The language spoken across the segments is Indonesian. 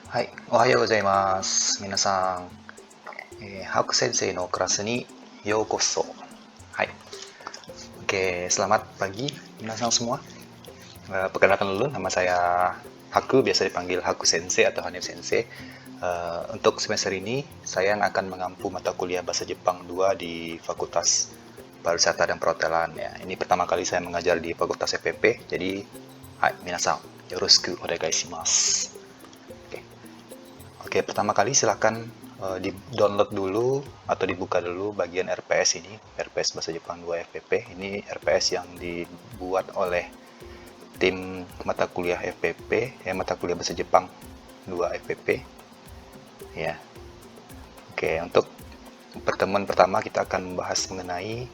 はい、おはようございます。皆さん、Haku Sensei no kelas ni yokoso. Hai, oke, selamat pagi minasan semua. Perkenalkan dulu, nama saya Haku, biasa dipanggil Haku Sensei atau Hanif Sensei. Untuk semester ini, saya yang akan mengampu mata kuliah Bahasa Jepang 2 di Fakultas Pariwisata dan Perhotelan. Ya, ini pertama kali saya mengajar di Fakultas FPP, jadi hai, minasan, yoroshiku onegai shimasu. Oke, pertama kali silahkan di-download dulu atau dibuka dulu bagian RPS ini, RPS Bahasa Jepang 2 FPP. Ini RPS yang dibuat oleh tim mata kuliah FPP, mata kuliah Bahasa Jepang 2 FPP. Ya. Oke, untuk pertemuan pertama kita akan membahas mengenai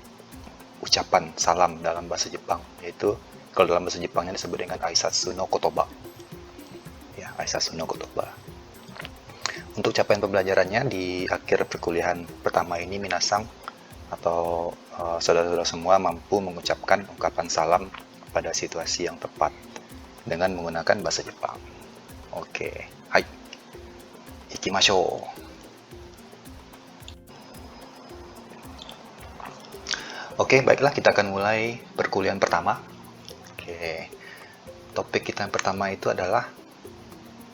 ucapan salam dalam bahasa Jepang, yaitu kalau dalam bahasa Jepangnya disebut dengan Aisatsu no Kotoba. Ya, Aisatsu no Kotoba. Untuk capaian pembelajarannya di akhir perkuliahan pertama ini, minasang atau saudara-saudara semua mampu mengucapkan ungkapan salam pada situasi yang tepat dengan menggunakan bahasa Jepang. Oke, hai, ikimashou. Oke, baiklah, kita akan mulai perkuliahan pertama. Oke, topik kita yang pertama itu adalah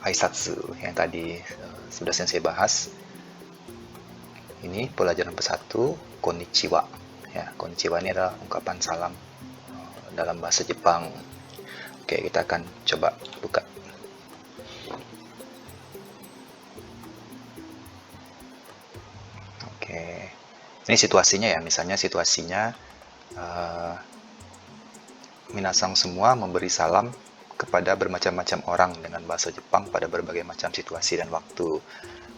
Aisatsu yang tadi sudah sensei bahas. Ini pelajaran ke-1, konnichiwa. Ya, konnichiwa ini adalah ungkapan salam dalam bahasa Jepang. Oke, kita akan coba buka. Oke, ini situasinya ya. Misalnya situasinya minasang semua memberi salam kepada bermacam-macam orang dengan bahasa Jepang pada berbagai macam situasi dan waktu.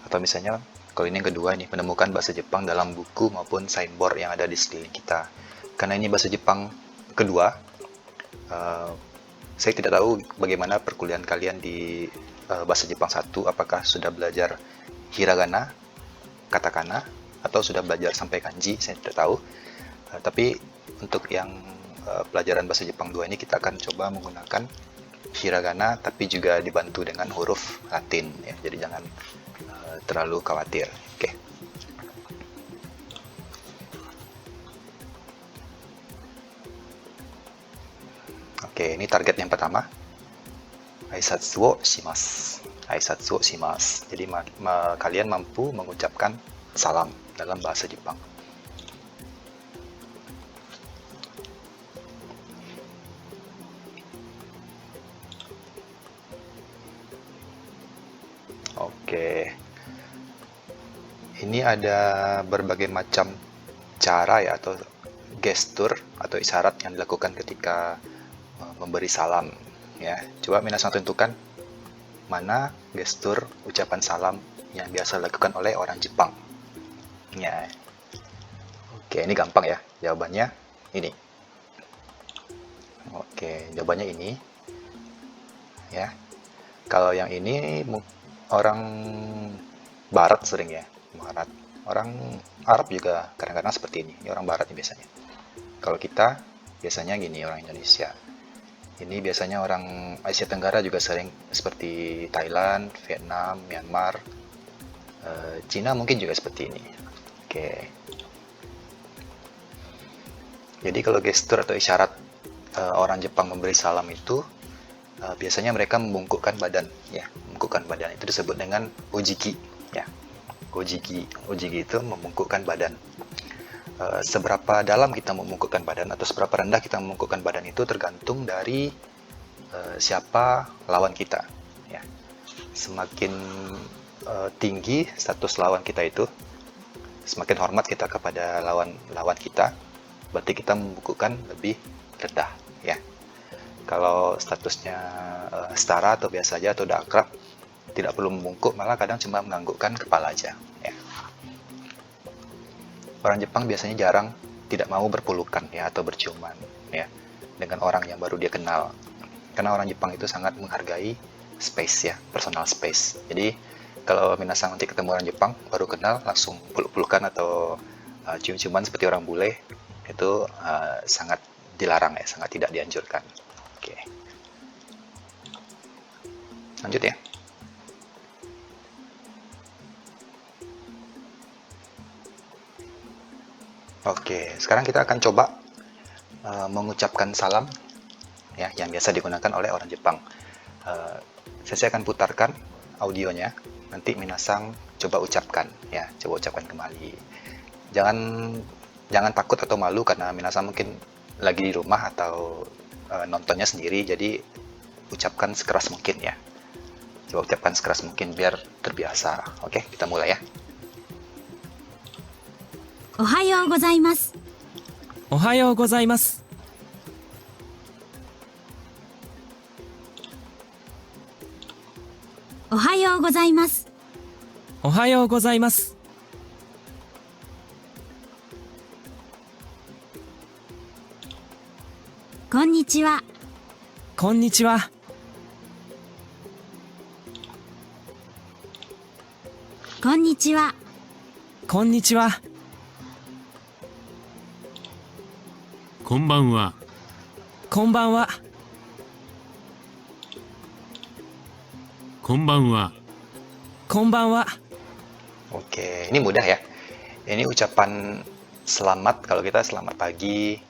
Atau misalnya, kalau ini yang kedua nih, menemukan bahasa Jepang dalam buku maupun signboard yang ada di sekeliling kita. Karena ini bahasa Jepang kedua, saya tidak tahu bagaimana perkuliahan kalian di bahasa Jepang 1, apakah sudah belajar hiragana, katakana, atau sudah belajar sampai kanji, saya tidak tahu. Tapi untuk yang pelajaran bahasa Jepang 2 ini kita akan coba menggunakan hiragana tapi juga dibantu dengan huruf Latin ya. Jadi jangan terlalu khawatir. Oke. Oke, ini target yang pertama. Aisatsu wo shimasu. Aisatsu wo shimasu. Jadi kalian mampu mengucapkan salam dalam bahasa Jepang. Oke, ini ada berbagai macam cara ya atau gestur atau isyarat yang dilakukan ketika memberi salam ya. Coba minasan tentukan mana gestur ucapan salam yang biasa dilakukan oleh orang Jepang. Ya. Oke, ini gampang ya. Jawabannya ini. Oke, jawabannya ini. Ya. Kalau yang ini orang Barat sering ya, Barat. Orang Arab juga kadang-kadang seperti ini. Ini orang Barat nih biasanya. Kalau kita biasanya gini, orang Indonesia. Ini biasanya orang Asia Tenggara juga sering seperti Thailand, Vietnam, Myanmar, Cina mungkin juga seperti ini. Oke. Jadi kalau gestur atau isyarat orang Jepang memberi salam itu biasanya mereka membungkukkan badan ya, membungkukkan badan itu disebut dengan ojiki ya. Ojiki itu membungkukkan badan. Seberapa dalam kita membungkukkan badan atau seberapa rendah kita membungkukkan badan itu tergantung dari siapa lawan kita ya. Semakin tinggi status lawan kita itu, semakin hormat kita kepada lawan kita, berarti kita membungkukkan lebih rendah ya. Kalau statusnya setara atau biasa aja atau udah akrab, tidak perlu membungkuk, malah kadang cuma menganggukkan kepala aja ya. Orang Jepang biasanya jarang tidak mau berpelukan ya atau berciuman ya dengan orang yang baru dia kenal. Karena orang Jepang itu sangat menghargai space ya, personal space. Jadi kalau minasang nanti ketemu orang Jepang baru kenal langsung peluk-pelukan atau cium-ciuman seperti orang bule itu sangat dilarang ya, sangat tidak dianjurkan. Oke. Lanjut ya. Oke, sekarang kita akan coba mengucapkan salam ya yang biasa digunakan oleh orang Jepang. Saya akan putarkan audionya. Nanti minasang coba ucapkan ya, coba ucapkan kembali. Jangan takut atau malu karena minasang mungkin lagi di rumah atau nontonnya sendiri, jadi ucapkan sekeras mungkin ya. Coba ucapkan sekeras mungkin biar terbiasa. Oke, kita mulai ya. おはようございます。おはようございます。おはようございます。おはようございます。こんにちは。こんにちは。こんにちは。こんにちは。こんばんは。こんばんは。こんばんは。こんばんは。 Oke, ini mudah ya. Ini ucapan selamat, kalau kita selamat pagi.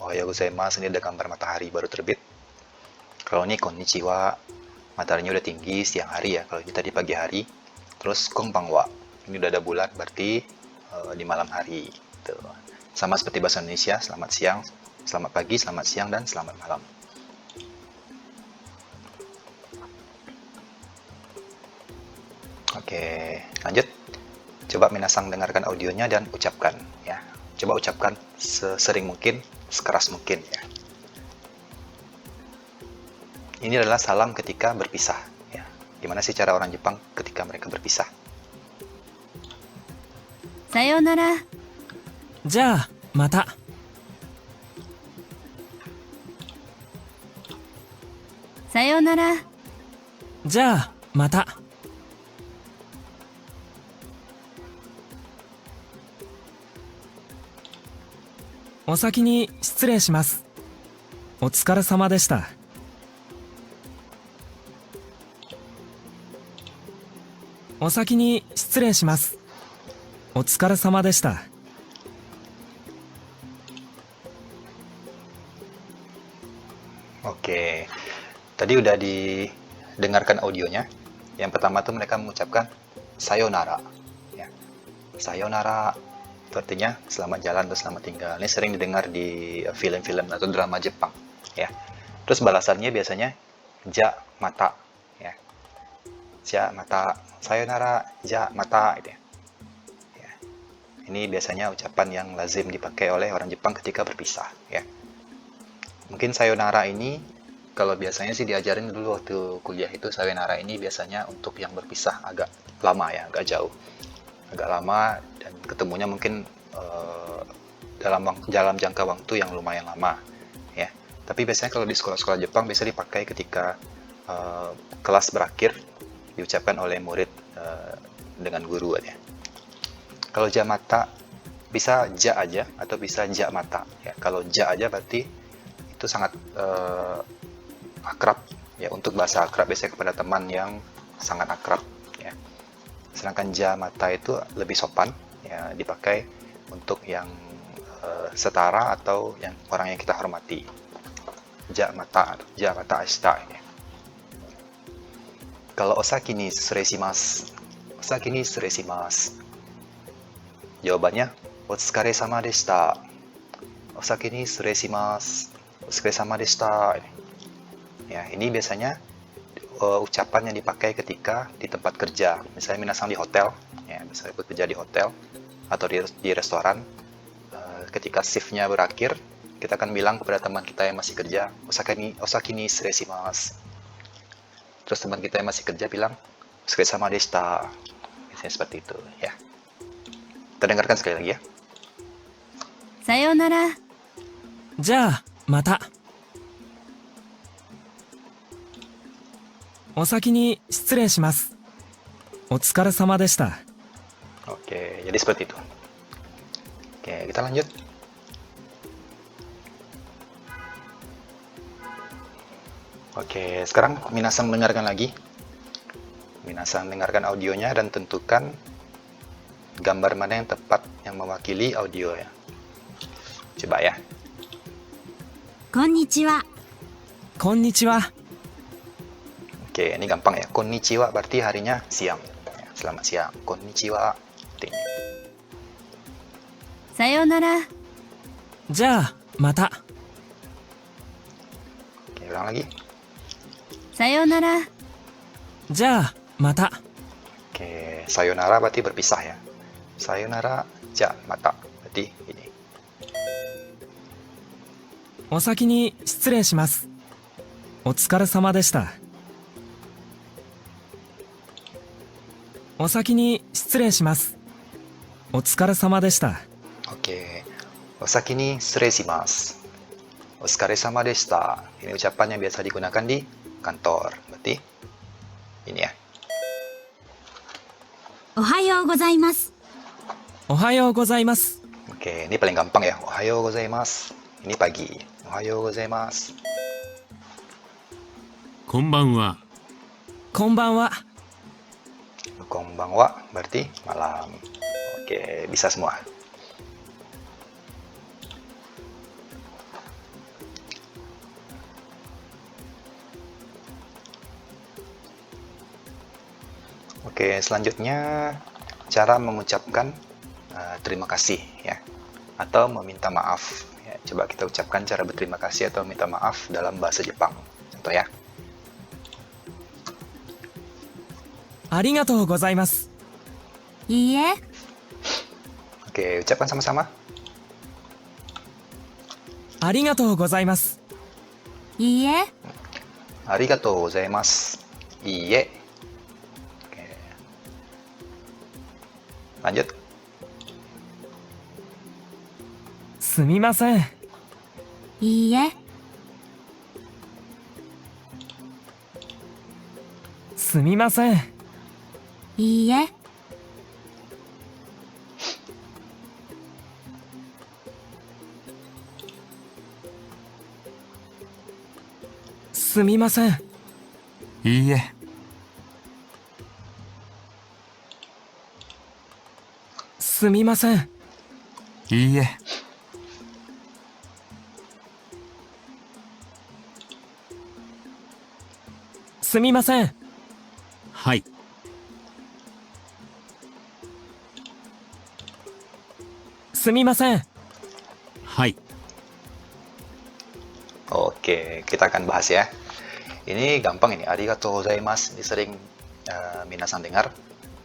Ohayou gozaimasu, ini ada gambar matahari baru terbit. Kalau ini konnichiwa, mataharinya udah tinggi siang hari ya. Kalau kita di pagi hari. Terus konbanwa, ini udah ada bulan berarti di malam hari. Tuh. Sama seperti bahasa Indonesia, selamat siang, selamat pagi, selamat siang, dan selamat malam. Oke, lanjut. Coba minasang dengarkan audionya dan ucapkan ya. Coba ucapkan sesering mungkin, sekeras mungkin ya. Ini adalah salam ketika berpisah ya. Gimana sih cara orang Jepang ketika mereka berpisah? さようなら。じゃあ、また。さようなら。じゃあ、また。お先に失礼します。お疲れ様でした。お先に失礼します。お疲れ様でした。Oke, tadi udah didengarkan audionya. Yang pertama tuh mereka mengucapkan sayonara. Ya. Sayonara itu artinya selamat jalan atau selamat tinggal. Ini sering didengar di film-film atau drama Jepang. Ya. Terus balasannya biasanya ja mata. Ya. Ja mata. Sayonara ja mata. Gitu ya. Ya. Ini biasanya ucapan yang lazim dipakai oleh orang Jepang ketika berpisah. Ya. Mungkin sayonara ini kalau biasanya sih diajarin dulu waktu kuliah itu, sayonara ini biasanya untuk yang berpisah agak lama ya, agak jauh. Agak lama dan ketemunya mungkin dalam jangka waktu yang lumayan lama ya. Tapi biasanya kalau di sekolah-sekolah Jepang biasa dipakai ketika kelas berakhir, diucapkan oleh murid dengan guru ya. Kalau ja mata bisa ja aja atau bisa ja mata ya. Kalau ja aja berarti itu sangat akrab ya, untuk bahasa akrab biasanya kepada teman yang sangat akrab ya. Sedangkan ja mata itu lebih sopan ya, dipakai untuk yang setara atau yang orang yang kita hormati. Ja mata ashita ya. Kalau osaki ni suresimasu, osaki ni suresimasu, jawabannya otsukare sama deshita. Osaki ni suresimasu, otsukare sama deshita. Ya, ini biasanya ucapan yang dipakai ketika di tempat kerja. Misalnya minasang di hotel, ya, misalnya bekerja di hotel atau di restoran. Ketika shift-nya berakhir, kita akan bilang kepada teman kita yang masih kerja, osaki ni suresimasu. Terus teman kita yang masih kerja bilang, otsukare sama deshita. Biasanya seperti itu, ya. Kita dengarkan sekali lagi ya. さようなら。じゃあ、また。お先に失礼します。お疲れ様でした。 Oke, jadi seperti itu. Oke, kita lanjut. Oke, sekarang minasang dengarkan lagi. Minasang dengarkan audionya dan tentukan gambar mana yang tepat yang mewakili audio ya. Coba ya. こんにちは。こんにちは。 Oke, ini gampang ya. Konnichiwa berarti harinya siang. Ya, selamat siang. Konnichiwa. Seperti ini. さようなら。じゃあ、また。 Oke, ulang lagi. さようなら。じゃあ、また。 Oke, sayonara berarti berpisah ya. Sayonara, ja, mata. Berarti ini. お先に失礼します。お疲れ様でした。お先に失礼します。お疲れ様でした。 Oke. Osaki ni shimasu. Otsukare-sama deshita. Ini ucapan yang biasa digunakan di kantor. Berarti ini ya. おはようございます。おはようございます。 Oke, ini paling gampang ya. Ohayo gozaimasu. Ini pagi. Ohayo gozaimasu. こんばんは。こんばんは。 Konbanwa berarti malam. Oke, bisa semua. Oke, selanjutnya cara mengucapkan terima kasih ya, atau meminta maaf. Ya, coba kita ucapkan cara berterima kasih atau minta maaf dalam bahasa Jepang. Contoh ya. ありがとうございます。いいえ。 Oke, ucapkan sama-sama. ありがとうございます。いいえ。 Arigatou gozaimasu. Iye. Oke. Lanjut. すみません。いいえ。すみません。いいえ。すみません。いいえ。すみません。いいえ。すみません。はい。すみません。はい。 Oke, kita akan bahas ya. Ini gampang ini. Arigatou gozaimasu. Ini sering minasan dengar.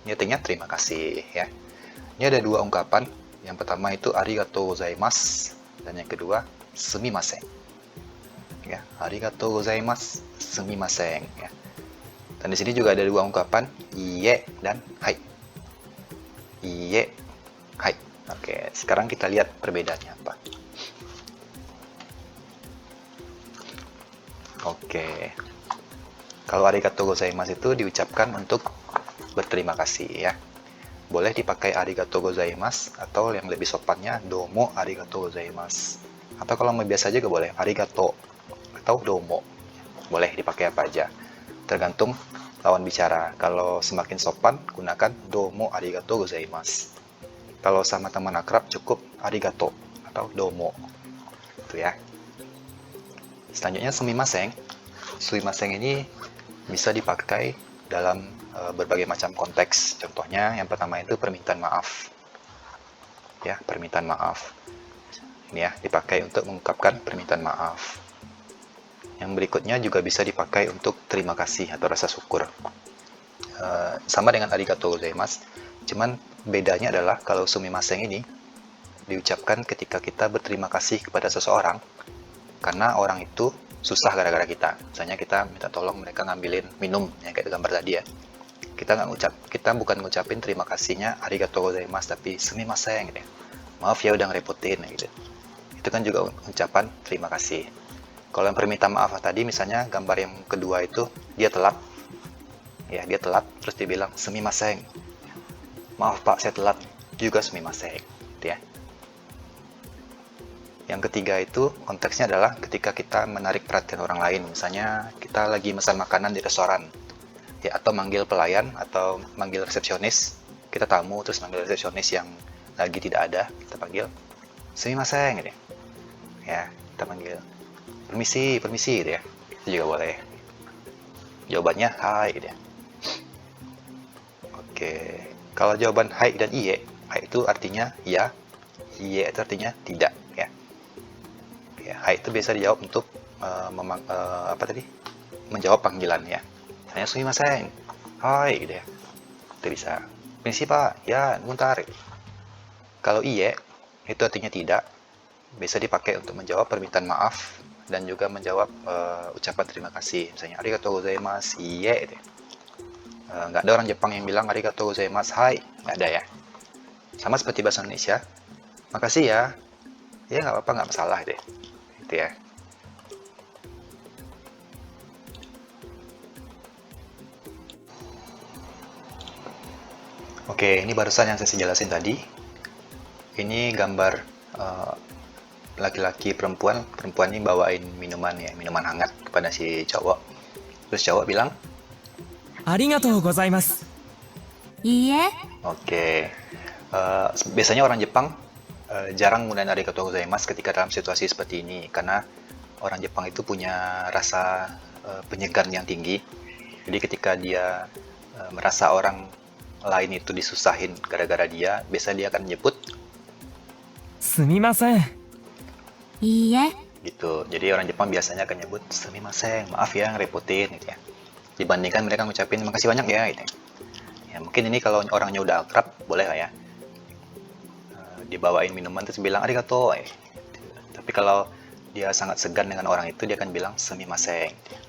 Ini artinya terima kasih ya. Ini ada dua ungkapan. Yang pertama itu arigatou gozaimasu dan yang kedua sumimasen. Ya, arigatou gozaimasu, sumimasen ya. Dan di sini juga ada dua ungkapan, iye dan hai. Iye, hai. Oke, sekarang kita lihat perbedaannya apa. Oke. Kalau arigatou gozaimasu itu diucapkan untuk berterima kasih ya. Boleh dipakai arigatou gozaimasu atau yang lebih sopannya domo arigatou gozaimasu. Atau kalau mau biasa juga boleh arigato atau domo. Boleh dipakai apa aja. Tergantung lawan bicara. Kalau semakin sopan gunakan domo arigatou gozaimasu. Kalau sama teman akrab cukup arigato atau domo. Itu ya. Selanjutnya sumimasen. Sumimasen ini bisa dipakai dalam berbagai macam konteks. Contohnya yang pertama itu permintaan maaf. Ya, permintaan maaf. Ini ya, dipakai untuk mengungkapkan permintaan maaf. Yang berikutnya juga bisa dipakai untuk terima kasih atau rasa syukur. Sama dengan arigatou gozaimasu, cuman bedanya adalah kalau sumimasen ini diucapkan ketika kita berterima kasih kepada seseorang karena orang itu susah gara-gara kita. Misalnya kita minta tolong mereka ngambilin minum, yang kayak gambar tadi ya. Kita bukan ngucapin terima kasihnya arigatou gozaimasu, tapi sumimasen gitu ya. Maaf ya udah ngerepotin gitu. Itu kan juga ucapan terima kasih. Kalau yang permintaan maaf tadi, misalnya gambar yang kedua itu dia telat. Ya, dia telat terus dia bilang sumimasen. Maaf Pak, saya telat. Juga sumimasen, gitu ya. Yang ketiga itu konteksnya adalah ketika kita menarik perhatian orang lain. Misalnya kita lagi pesan makanan di restoran. Ya, atau manggil pelayan atau manggil resepsionis. Kita tamu terus manggil resepsionis yang lagi tidak ada, kita panggil sumimasen gitu. ya kita panggil permisi gitu ya, itu juga boleh. Jawabannya hai gitu ya. Oke, kalau jawaban hai dan iye, hai itu artinya ya, iye itu artinya tidak ya. Ya, hai itu biasa dijawab untuk menjawab panggilan ya. Misalnya sumimasen, hai gitu ya. Itu bisa. Permisi Pak, ya bentar. Kalau iye itu artinya tidak, bisa dipakai untuk menjawab permintaan maaf dan juga menjawab ucapan terima kasih. Misalnya arigatou gozaimasu, iye gitu ya. Nggak ada orang Jepang yang bilang arigatou gozaimasu, hai, nggak ada ya. Sama seperti bahasa Indonesia, makasih ya, ya nggak apa-apa, nggak masalah deh, gitu ya. Oke, ini barusan yang saya jelasin tadi. Ini gambar laki-laki perempuan ini bawain minuman ya, minuman hangat kepada si cowok. Terus cowok bilang, ありがとうございます。いいえ、 oke. Biasanya orang Jepang jarang menggunakan arigatou gozaimasu ketika dalam situasi seperti ini, karena orang Jepang itu punya rasa penyegan yang tinggi. Jadi ketika dia merasa orang lain itu disusahin gara-gara dia, biasa dia akan menyebut すみません。いいえ、 gitu. Jadi orang Jepang biasanya akan nyebut sumimasen, maaf ya ngerepotin gitu ya. Dibandingkan mereka ngucapin makasih banyak ya gitu. Ya mungkin ini kalau orangnya udah akrab boleh lah ya. Dibawain minuman terus bilang arigato. Tapi kalau dia sangat segan dengan orang itu, dia akan bilang sumimasen gitu ya.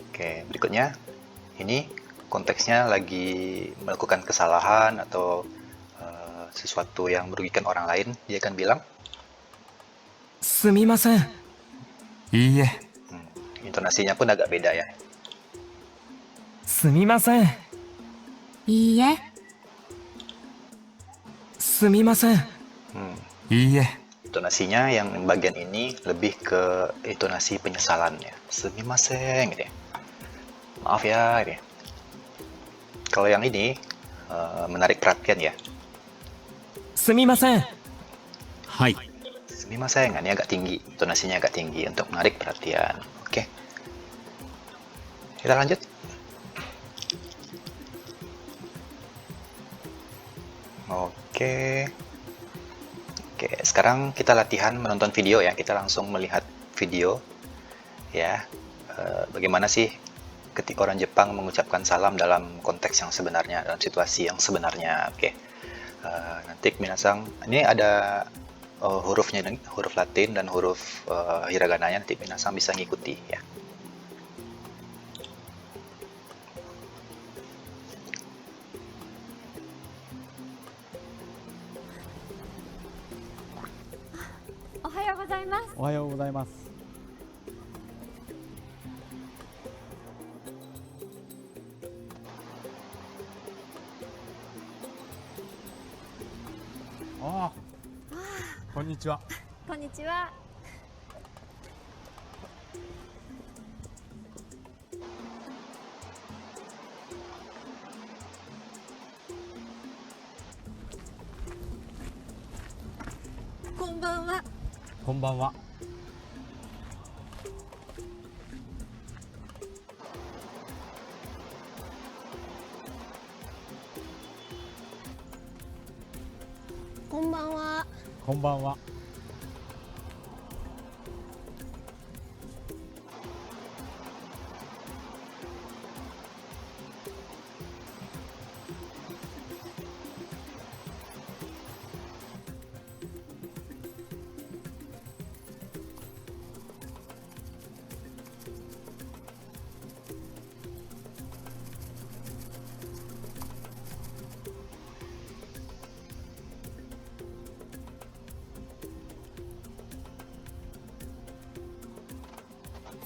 Oke, berikutnya ini konteksnya lagi melakukan kesalahan atau sesuatu yang merugikan orang lain, dia akan bilang すみません。いいえ、 intonasinya pun agak beda ya. すみません。いいえ、すみません。いいえ、 Intonasinya yang bagian ini lebih ke intonasi penyesalan ya. Sumimasen gitu ya. Maaf ya gitu ya. Kalau yang ini menarik perhatian ya. すみません。はい、 Sumimasen, ini agak tinggi, intonasinya agak tinggi untuk menarik perhatian. Oke. Kita lanjut. Oke. Oke, sekarang kita latihan menonton video ya. Kita langsung melihat video ya. Bagaimana sih ketika orang Jepang mengucapkan salam dalam konteks yang sebenarnya, dalam situasi yang sebenarnya. Oke. Nanti minasang, ini ada hurufnya, huruf Latin dan huruf hiragananya, nanti minasang bisa ngikuti ya. Ohayou gozaimasu. おはようございます。ああ、こんにちは。こんにちは。こんばんは。こんばんは。こんばんは。こんばんは。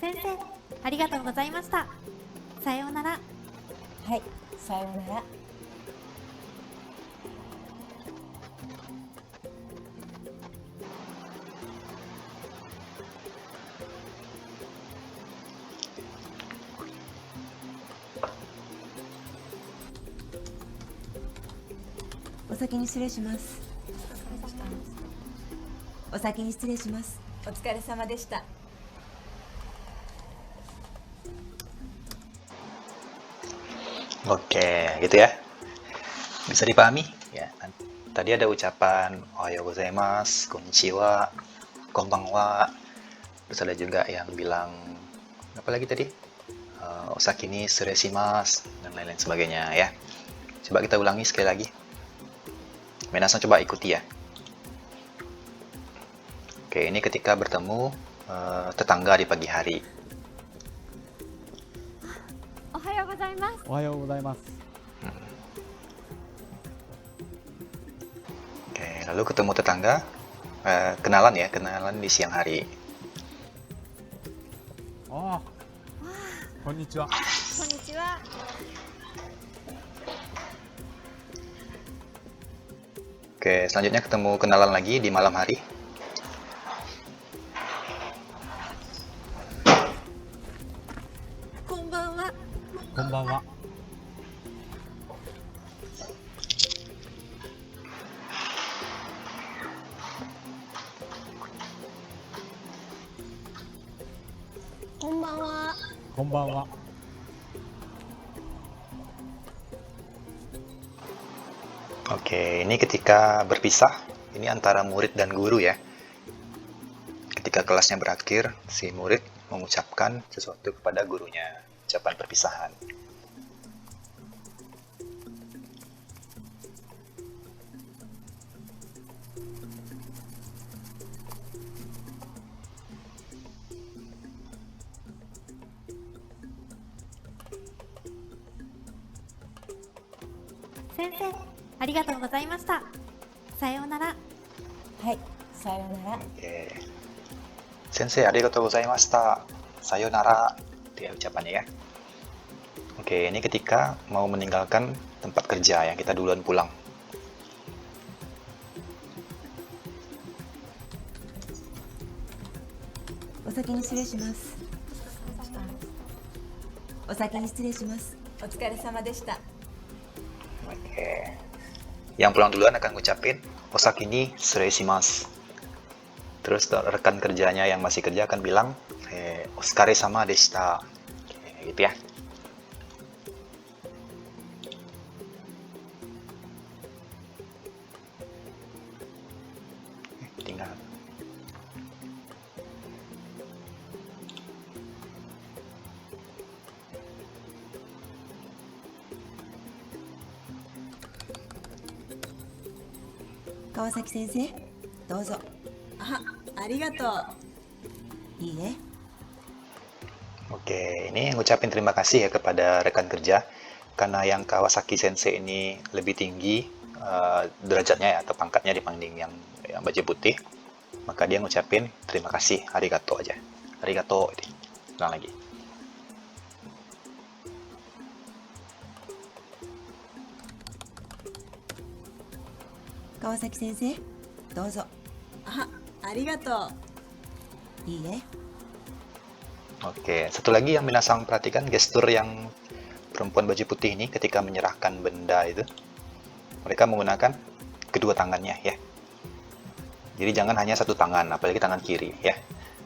先生、ありがとうございました。さようなら。はい、さようなら。お先に失礼します。お先に失礼します。お疲れ様でした。Oke, gitu ya. Bisa dipahami? Ya, tadi ada ucapan Ohayo gozaimasu, konnichiwa, konbanwa. Terus ada juga yang bilang apa lagi tadi? Osaki ni shimasu dan lain-lain sebagainya ya. Coba kita ulangi sekali lagi. Minasan coba ikuti ya. Oke, ini ketika bertemu tetangga di pagi hari. おはようございます。おはようございます。 Oke, lalu ketemu tetangga, kenalan ya, kenalan di siang hari. ああ、こんにちは。こんにちは。 Oke, selanjutnya ketemu kenalan lagi di malam hari. こんばんは。こんばんは。こんばんは。こんばんは。 Oke, ini ketika berpisah, ini antara murid dan guru ya. Ketika kelasnya berakhir, si murid mengucapkan sesuatu kepada gurunya, ucapan perpisahan. Sensei, ありがとうございました。さようなら。はい、さようなら。 Oke. Sensei, arigatou gozaimashita. Sayonara. Itu ya ucapannya ya. Oke, ini ketika mau meninggalkan tempat kerja yang kita duluan pulang. お先に失礼します。お先に失礼します。お疲れ様でした。 Oke. Yang pulang duluan akan ngucapin Osaki ni shimasu. Terus rekan kerjanya yang masih kerja akan bilang Otsukare sama deshita. Oke, gitu ya. Tinggal. Kawasaki 先生、どうぞ。ありがとう。いいえ。 Oke, ini ngucapin terima kasih ya kepada rekan kerja karena yang Kawasaki Sensei ini lebih tinggi derajatnya ya atau pangkatnya dibanding yang baju putih, maka dia ngucapin terima kasih, arigato aja, arigato. Ulang lagi. Kawasaki 先生、どうぞ。ありがとう。いいえ。 Oke, satu lagi yang Minasang perhatikan gestur yang perempuan baju putih ini ketika menyerahkan benda itu, mereka menggunakan kedua tangannya ya. Jadi jangan hanya satu tangan, apalagi tangan kiri ya.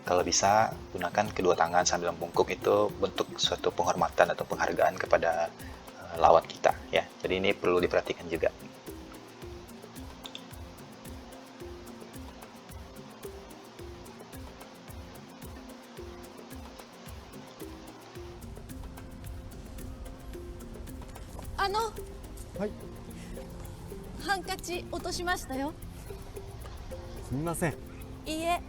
Kalau bisa gunakan kedua tangan sambil membungkuk, itu bentuk suatu penghormatan atau penghargaan kepada lawan kita ya. Jadi ini perlu diperhatikan juga. Ano, はい、ハンカチ落としましたよ。すみません。いいえ。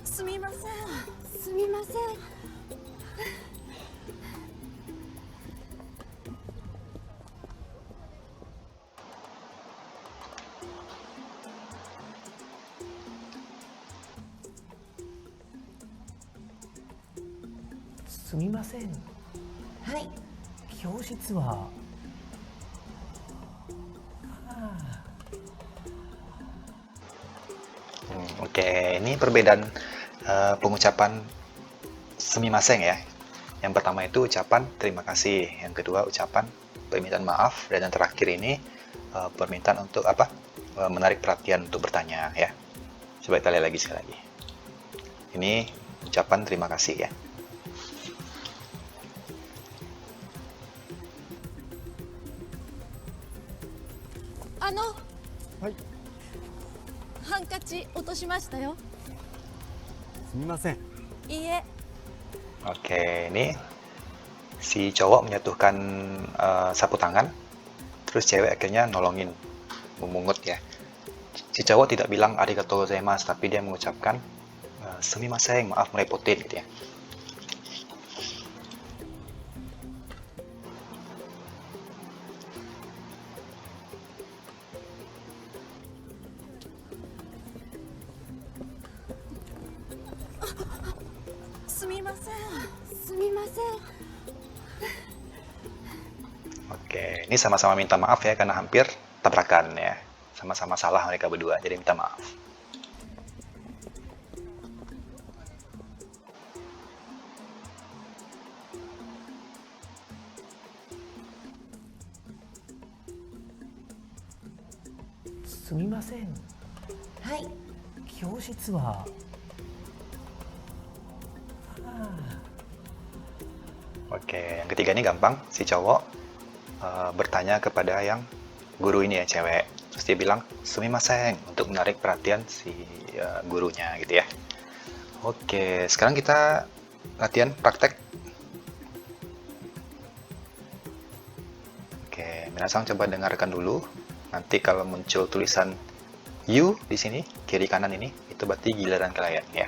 すみません。すみません。すみません。はい。教室は。Oke, ini perbedaan pengucapan sumimasen ya. Yang pertama itu ucapan terima kasih, yang kedua ucapan permintaan maaf, dan yang terakhir ini permintaan untuk menarik perhatian untuk bertanya ya. Coba kita lihat lagi sekali lagi. Ini ucapan terima kasih ya.はい。ハンカチ落としましたよ。すみません。いいえ。 Oke, ini si cowok menjatuhkan sapu tangan, terus cewek akhirnya nolongin, memungut ya. Si cowok tidak bilang arigatou gozaimasu, tapi dia mengucapkan sumimasen, maaf merepotin gitu ya. Oke, ini sama-sama minta maaf ya karena hampir tabrakan ya. Sama-sama salah mereka berdua, jadi minta maaf. Sumimasen. はい。教室は Oke, yang ketiga ini gampang. Si cowok bertanya kepada yang guru ini ya, cewek. Terus dia bilang, sumimasen, untuk menarik perhatian si gurunya gitu ya. Oke, sekarang kita latihan praktek. Oke, minasan coba dengarkan dulu. Nanti kalau muncul tulisan you di sini, kiri kanan ini, itu berarti giliran kalian ya.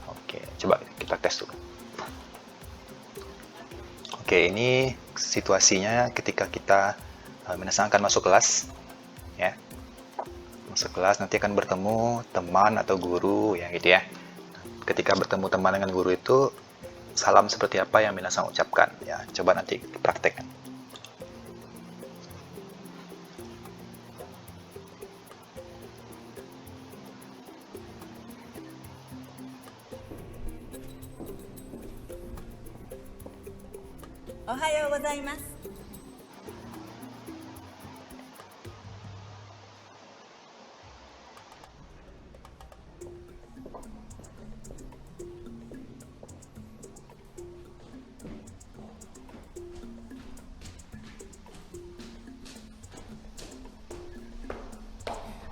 Oke, coba kita tes dulu. Oke, ini situasinya ketika kita minasan akan masuk kelas ya. Masuk kelas nanti akan bertemu teman atau guru ya gitu ya. Ketika bertemu teman dengan guru itu salam seperti apa yang minasan ucapkan ya. Coba nanti praktekkan. Ohayou gozaimasu.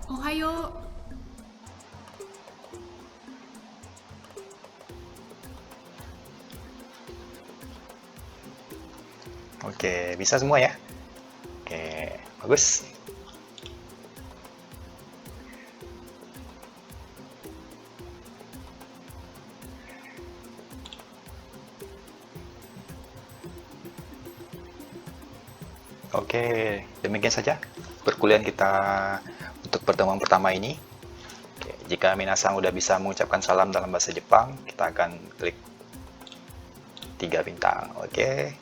Ohayo. Oke, bisa semua ya. Oke, bagus. Oke, demikian saja perkuliahan kita untuk pertemuan pertama ini. Oke, jika minasan udah bisa mengucapkan salam dalam bahasa Jepang, kita akan klik 3 bintang. Oke.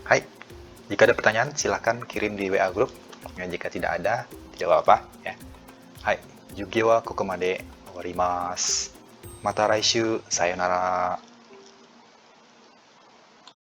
Hai, jika ada pertanyaan silahkan kirim di WA group. Ya, jika tidak ada, tidak apa-apa ya. Hai, Yugi wa kokomade. Warimasu. Mata raishu. Sayonara.